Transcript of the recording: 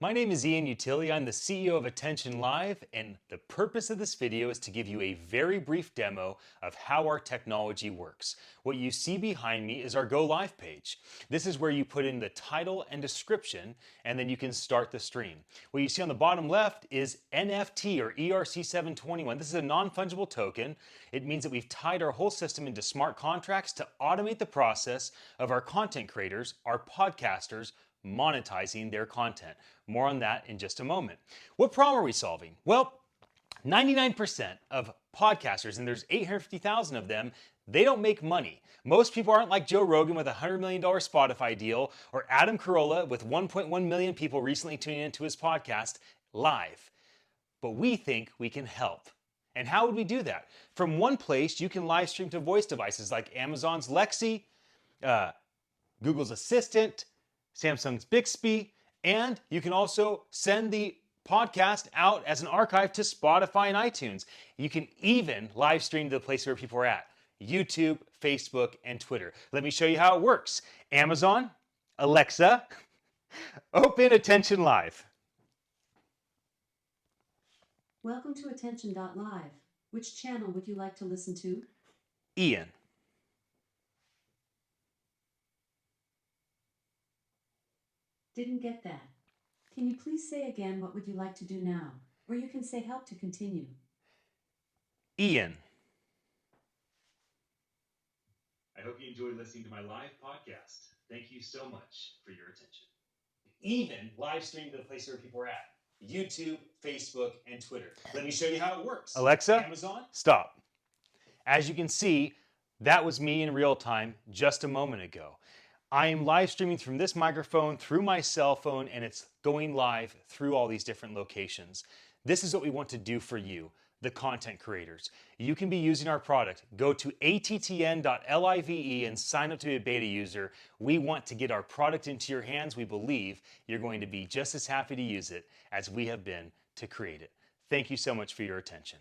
My name is Ian Utile. I'm the CEO of Attention Live, and the purpose of this video is to give you a very brief demo of how our technology works. What you see behind me is our Go Live page. This is where you put in the title and description, and then you can start the stream. What you see on the bottom left is NFT or ERC721. This is a non-fungible token. It means that we've tied our whole system into smart contracts to automate the process of our content creators, our podcasters, monetizing their content. More on that in just a moment. What problem are we solving? Well, 99% of podcasters, and there's 850,000 of them, they don't make money. Most people aren't like Joe Rogan with a $100 million Spotify deal, or Adam Carolla with 1.1 million people recently tuning into his podcast live. But we think we can help. And how would we do that? From one place, you can live stream to voice devices like Amazon's Lexi, Google's Assistant, Samsung's Bixby, and you can also send the podcast out as an archive to Spotify and iTunes. You can even live stream to the place where people are at, YouTube, Facebook, and Twitter. Let me show you how it works. Amazon, Alexa, open Attention Live. Welcome to attn.live. Which channel would you like to listen to? Ian. Didn't get that. Can you please say again what would you like to do now? Or you can say help to continue. Ian. I hope you enjoyed listening to my live podcast. Thank you so much for your attention. Even live stream to the place where people are at, YouTube, Facebook, and Twitter. Let me show you how it works. Alexa, Amazon, stop. As you can see, that was me in real time just a moment ago. I am live streaming from this microphone through my cell phone, and it's going live through all these different locations. This is what we want to do for you, the content creators. You can be using our product. Go to attn.live and sign up to be a beta user. We want to get our product into your hands. We believe you're going to be just as happy to use it as we have been to create it. Thank you so much for your attention.